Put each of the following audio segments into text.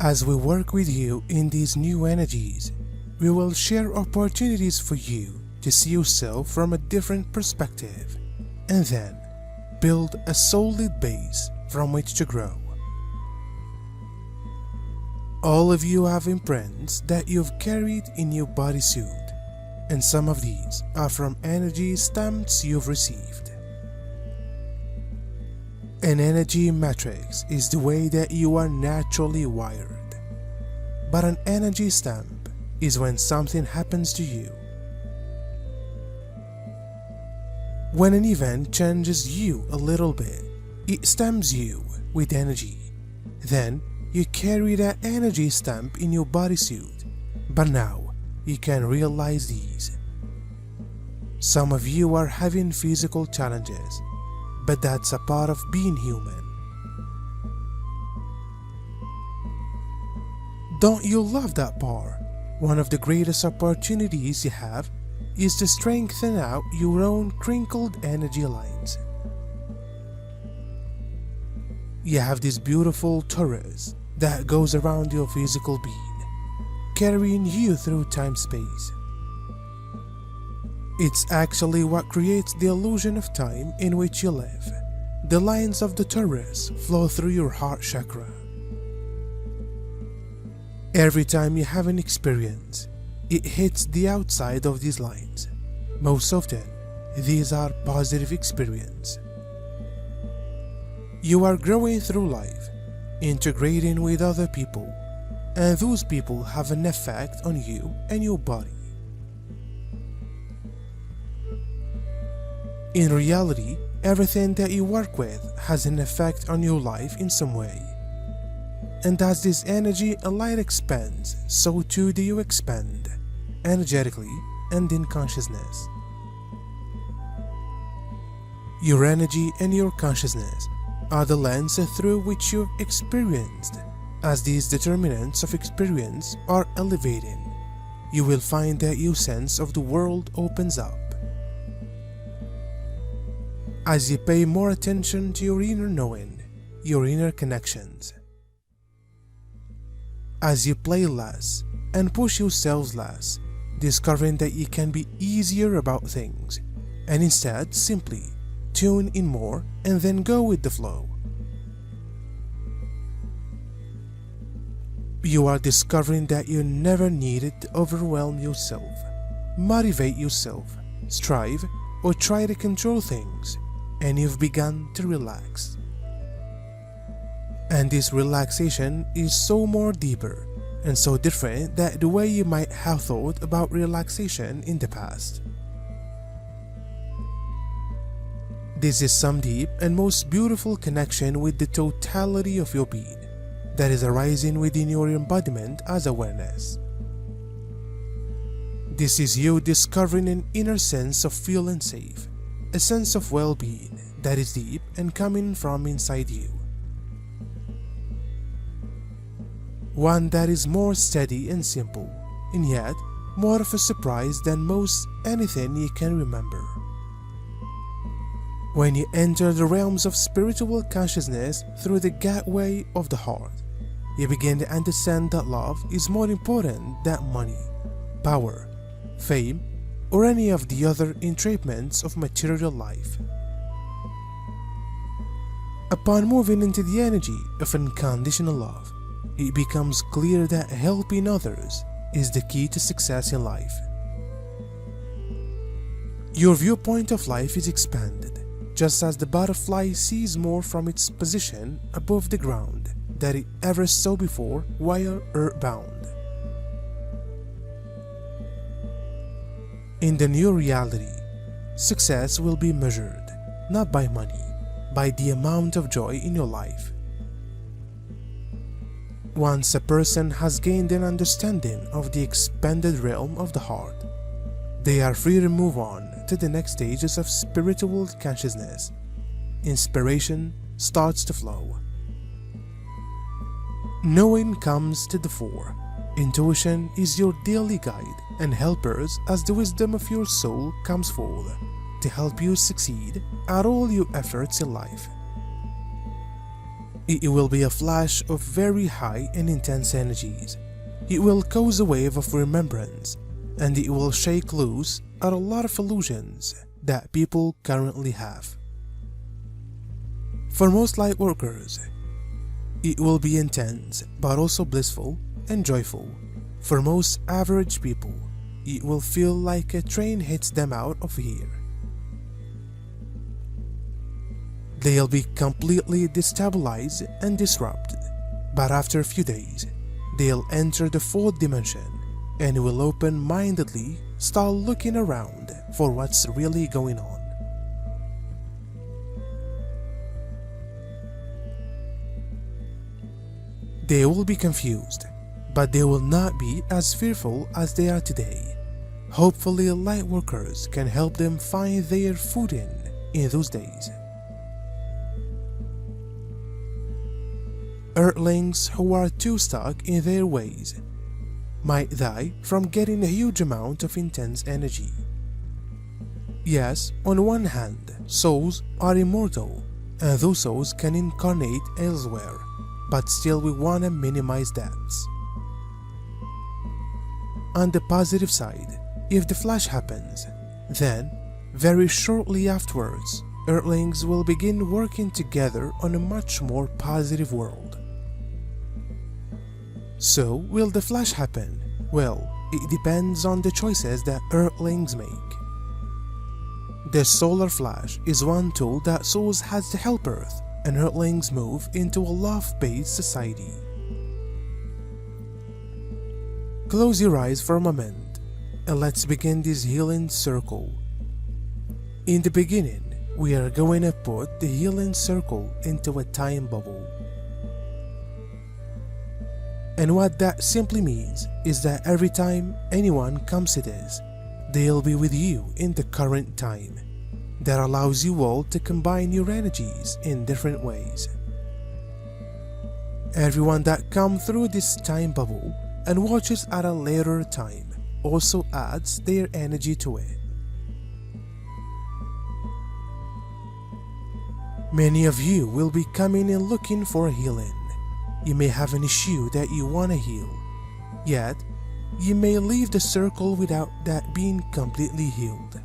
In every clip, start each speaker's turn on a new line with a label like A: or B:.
A: As we work with you in these new energies, we will share opportunities for you to see yourself from a different perspective and then build a solid base from which to grow. All of you have imprints that you've carried in your bodysuit, and some of these are from energy stamps you've received. An energy matrix is the way that you are naturally wired, but an energy stamp is when something happens to you. When an event changes you a little bit, it stamps you with energy. Then you carry that energy stamp in your bodysuit, but now you can realize these. Some of you are having physical challenges, but that's a part of being human. Don't you love that part? One of the greatest opportunities you have is to strengthen out your own crinkled energy lines. You have this beautiful torus that goes around your physical being, carrying you through time-space. It's actually what creates the illusion of time in which you live. The lines of the torus flow through your heart chakra. Every time you have an experience, it hits the outside of these lines. Most often, these are positive experiences. You are growing through life, integrating with other people, and those people have an effect on you and your body. In reality, everything that you work with has an effect on your life in some way. And as this energy and light expands, so too do you expand, energetically and in consciousness. Your energy and your consciousness are the lens through which you've experienced. As these determinants of experience are elevating, you will find that your sense of the world opens up. As you pay more attention to your inner knowing, your inner connections. As you play less and push yourselves less, discovering that you can be easier about things, and instead simply tune in more and then go with the flow. You are discovering that you never needed to overwhelm yourself, motivate yourself, strive, or try to control things, and you've begun to relax. And this relaxation is so more deeper and so different than the way you might have thought about relaxation in the past. This is some deep and most beautiful connection with the totality of your being that is arising within your embodiment as awareness. This is you discovering an inner sense of feeling safe, a sense of well-being that is deep and coming from inside you. One that is more steady and simple, and yet more of a surprise than most anything you can remember. When you enter the realms of spiritual consciousness through the gateway of the heart, you begin to understand that love is more important than money, power, fame, or any of the other entrapments of material life. Upon moving into the energy of unconditional love, it becomes clear that helping others is the key to success in life. Your viewpoint of life is expanded, just as the butterfly sees more from its position above the ground than it ever saw before while earthbound. In the new reality, success will be measured not by money, by the amount of joy in your life. Once a person has gained an understanding of the expanded realm of the heart, they are free to move on to the next stages of spiritual consciousness. Inspiration starts to flow. Knowing comes to the fore. Intuition is your daily guide and helpers as the wisdom of your soul comes forth to help you succeed at all your efforts in life. It will be a flash of very high and intense energies. It will cause a wave of remembrance, and it will shake loose at a lot of illusions that people currently have. For most light workers, it will be intense but also blissful and joyful. For most average people, it will feel like a train hits them out of here. They'll be completely destabilized and disrupted, but after a few days, they'll enter the fourth dimension and will open-mindedly start looking around for what's really going on. They will be confused, but they will not be as fearful as they are today. Hopefully, light workers can help them find their footing in those days. Earthlings who are too stuck in their ways might die from getting a huge amount of intense energy. Yes, on one hand, souls are immortal, and those souls can incarnate elsewhere, but still we want to minimize deaths. On the positive side, if the flash happens, then, very shortly afterwards, Earthlings will begin working together on a much more positive world. So, will the flash happen? Well, it depends on the choices that Earthlings make. The solar flash is one tool that souls has to help Earth and Earthlings move into a love-based society. Close your eyes for a moment and let's begin this healing circle. In the beginning, we are going to put the healing circle into a time bubble. And what that simply means is that every time anyone comes to this, they'll be with you in the current time. That allows you all to combine your energies in different ways. Everyone that comes through this time bubble and watches at a later time also adds their energy to it. Many of you will be coming and looking for healing. You may have an issue that you want to heal, yet you may leave the circle without that being completely healed.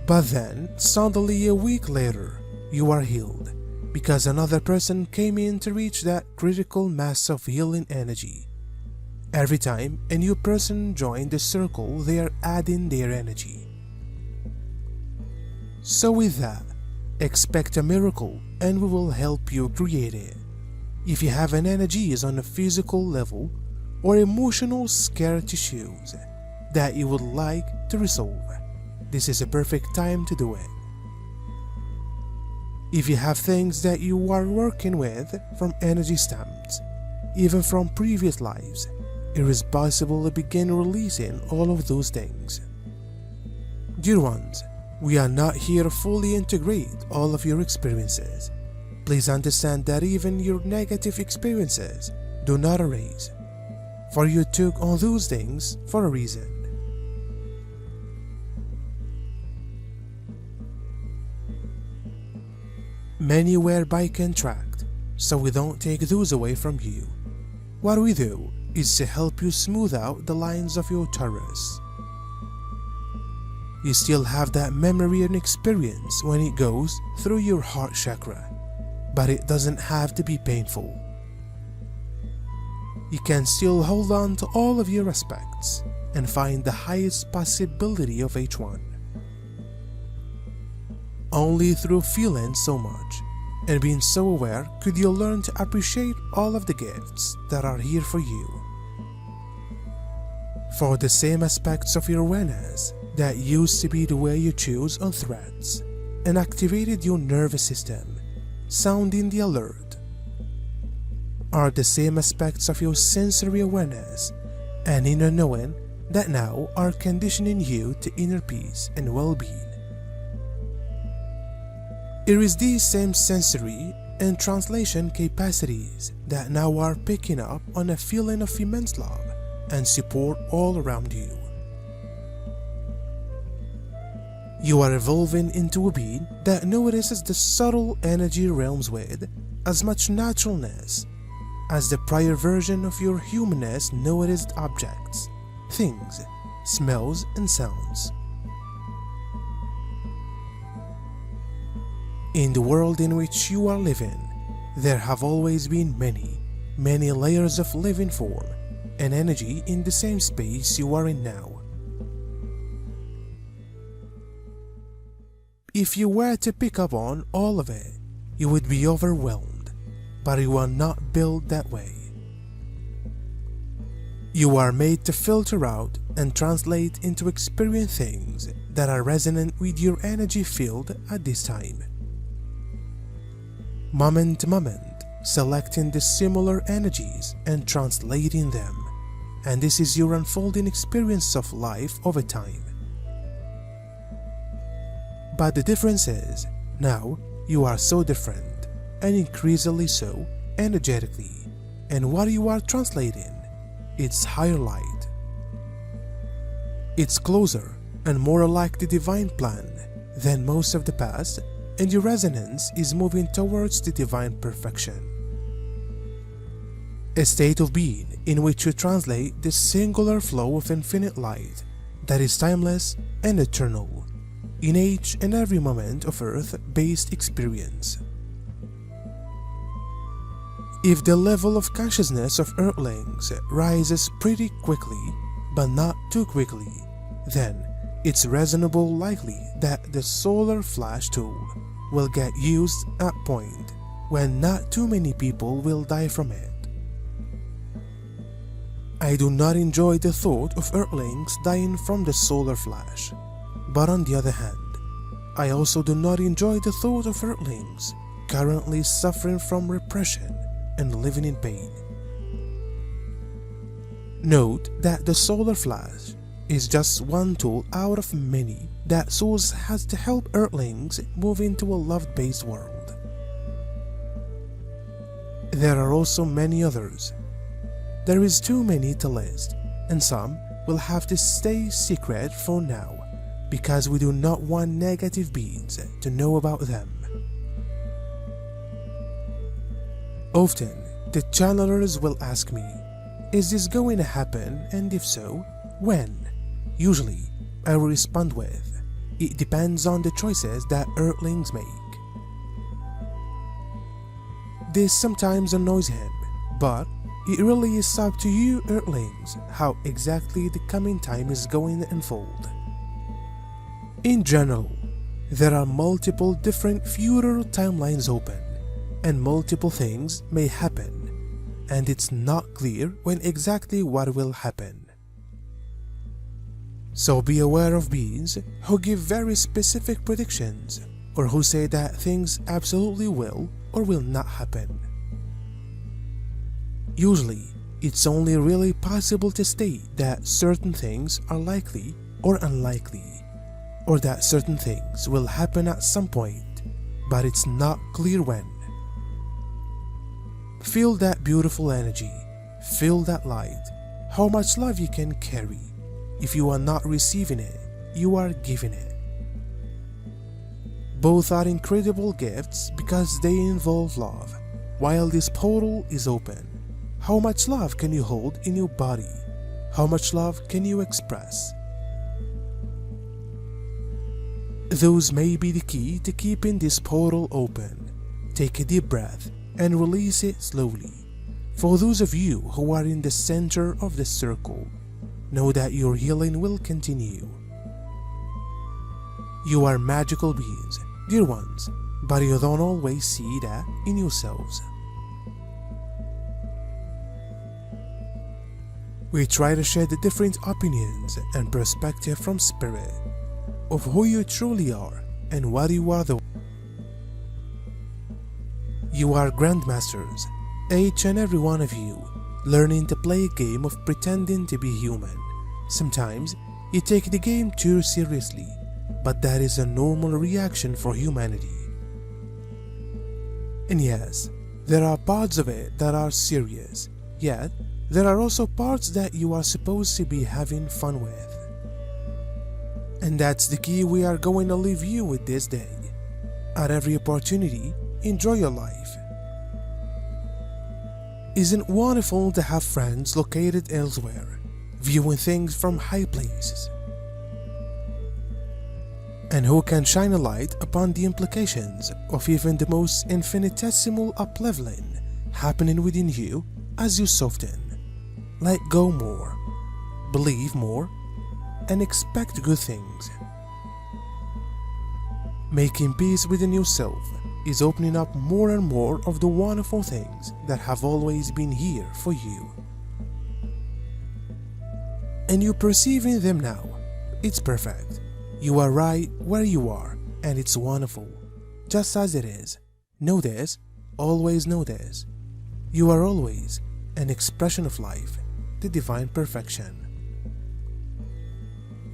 A: But then, suddenly a week later, you are healed, because another person came in to reach that critical mass of healing energy. Every time a new person joins the circle, they are adding their energy. So with that, expect a miracle and we will help you create it. If you have an energies on a physical level or emotional scar tissues that you would like to resolve, this is a perfect time to do it. If you have things that you are working with from energy stamps, even from previous lives, it is possible to begin releasing all of those things. Dear ones, we are not here to fully integrate all of your experiences. Please understand that even your negative experiences do not erase, for you took on those things for a reason. Many were by contract, so we don't take those away from you. What we do is to help you smooth out the lines of your Taurus. You still have that memory and experience when it goes through your heart chakra, but it doesn't have to be painful. You can still hold on to all of your aspects and find the highest possibility of each one. Only through feeling so much and being so aware could you learn to appreciate all of the gifts that are here for you. For the same aspects of your awareness that used to be the way you choose on threats and activated your nervous system, sounding the alert, are the same aspects of your sensory awareness and inner knowing that now are conditioning you to inner peace and well-being. It is these same sensory and translation capacities that now are picking up on a feeling of immense love and support all around you. You are evolving into a being that notices the subtle energy realms with as much naturalness as the prior version of your humanness noticed objects, things, smells, and sounds. In the world in which you are living, there have always been many layers of living form and energy in the same space you are in now. If you were to pick up on all of it, you would be overwhelmed, but you are not built that way. You are made to filter out and translate into experience things that are resonant with your energy field at this time. Moment to moment, selecting the similar energies and translating them, and this is your unfolding experience of life over time. But the difference is, now you are so different, and increasingly so energetically, and what you are translating, it's higher light. It's closer and more like the divine plan than most of the past, and your resonance is moving towards the divine perfection. A state of being in which you translate the singular flow of infinite light that is timeless and eternal in each and every moment of Earth-based experience. If the level of consciousness of Earthlings rises pretty quickly, but not too quickly, then it's reasonably likely that the solar flash tool will get used at a point when not too many people will die from it. I do not enjoy the thought of Earthlings dying from the solar flash, but on the other hand, I also do not enjoy the thought of Earthlings currently suffering from repression and living in pain. Note that the solar flash is just one tool out of many that Source has to help Earthlings move into a love-based world. There are also many others. There is too many to list, and some will have to stay secret for now because we do not want negative beings to know about them. Often, the channelers will ask me, is this going to happen, and if so, when? Usually, I will respond with, it depends on the choices that Earthlings make. This sometimes annoys him, but it really is up to you Earthlings how exactly the coming time is going to unfold. In general, there are multiple different future timelines open, and multiple things may happen, and it's not clear when exactly what will happen. So be aware of beings who give very specific predictions, or who say that things absolutely will or will not happen. Usually, it's only really possible to state that certain things are likely or unlikely, or that certain things will happen at some point, but it's not clear when. Feel that beautiful energy, feel that light, how much love you can carry. If you are not receiving it, you are giving it. Both are incredible gifts because they involve love. While this portal is open, how much love can you hold in your body? How much love can you express? Those may be the key to keeping this portal open. Take a deep breath and release it slowly. For those of you who are in the center of the circle, know that your healing will continue. You are magical beings, dear ones, but you don't always see that in yourselves. We try to share the different opinions and perspective from spirit of who you truly are and what you are. You are grandmasters, each and every one of you, learning to play a game of pretending to be human. Sometimes you take the game too seriously, but that is a normal reaction for humanity. And yes, there are parts of it that are serious, yet there are also parts that you are supposed to be having fun with. And that's the key we are going to leave you with this day. At every opportunity, enjoy your life. Isn't it wonderful to have friends located elsewhere, viewing things from high places? And who can shine a light upon the implications of even the most infinitesimal upleveling happening within you as you soften, let go more, believe more, and expect good things. Making peace within yourself is opening up more and more of the wonderful things that have always been here for you. And you perceiving them now, it's perfect. You are right where you are, and it's wonderful, just as it is. Know this, always know this. You are always an expression of life, the divine perfection.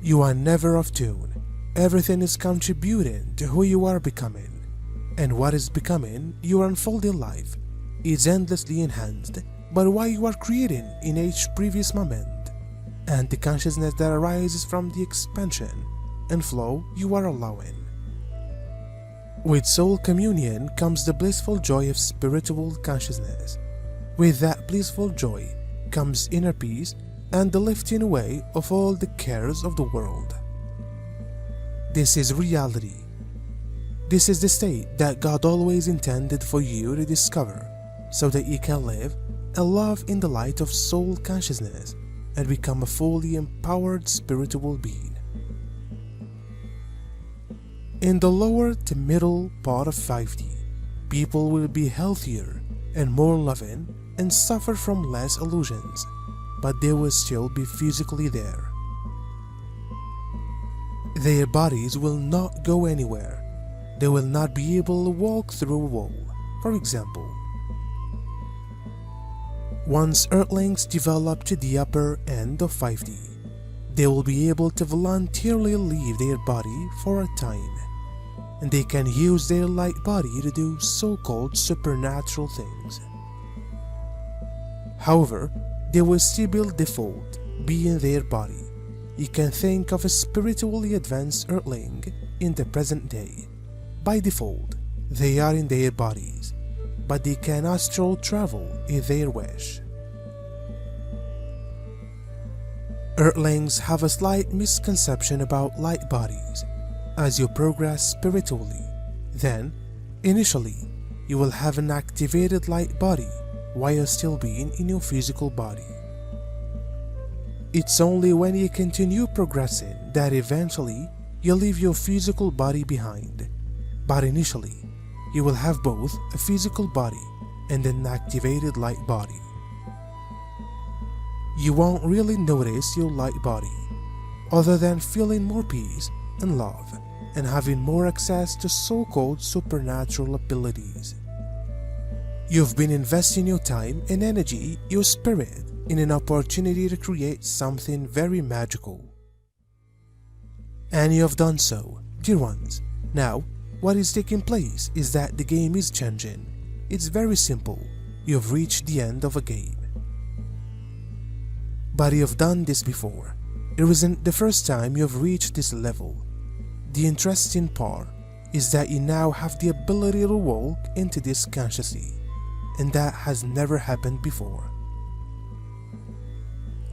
A: You are never off tune. Everything is contributing to who you are becoming. And what is becoming your unfolding life is endlessly enhanced by what you are creating in each previous moment, and the consciousness that arises from the expansion and flow you are allowing. With soul communion comes the blissful joy of spiritual consciousness. With that blissful joy comes inner peace and the lifting away of all the cares of the world. This is reality. This is the state that God always intended for you to discover, so that you can live and love in the light of soul consciousness and become a fully empowered spiritual being. In the lower to middle part of 5D, people will be healthier and more loving and suffer from less illusions, but they will still be physically there. Their bodies will not go anywhere. They will not be able to walk through a wall, for example. Once Earthlings develop to the upper end of 5D, they will be able to voluntarily leave their body for a time, and they can use their light body to do so-called supernatural things. However, they will still be default, being their body. You can think of a spiritually advanced Earthling in the present day. By default, they are in their bodies, but they can astral travel if they wish. Earthlings have a slight misconception about light bodies. As you progress spiritually, then, initially, you will have an activated light body while still being in your physical body. It's only when you continue progressing that eventually you leave your physical body behind. But initially, you will have both a physical body and an activated light body. You won't really notice your light body, other than feeling more peace and love and having more access to so-called supernatural abilities. You've been investing your time and energy, your spirit, in an opportunity to create something very magical. And you have done so, dear ones. Now, what is taking place is that the game is changing. It's very simple. You've reached the end of a game. But you've done this before. It isn't the first time you've reached this level. The interesting part is that you now have the ability to walk into this consciously, and that has never happened before.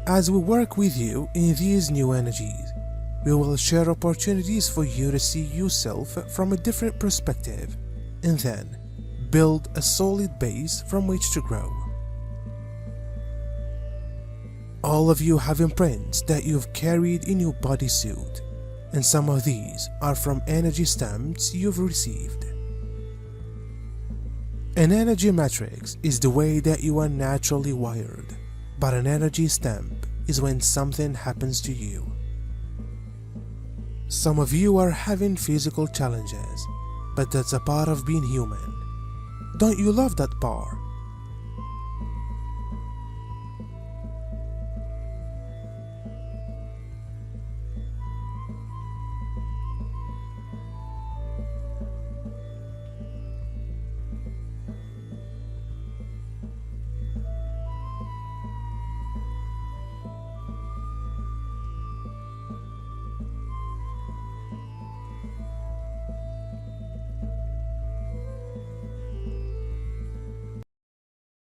A: As we work with you in these new energies, we will share opportunities for you to see yourself from a different perspective, and then build a solid base from which to grow. All of you have imprints that you've carried in your bodysuit, and some of these are from energy stamps you've received. An energy matrix is the way that you are naturally wired, but an energy stamp is when something happens to you. Some of you are having physical challenges, but that's a part of being human. Don't you love that part?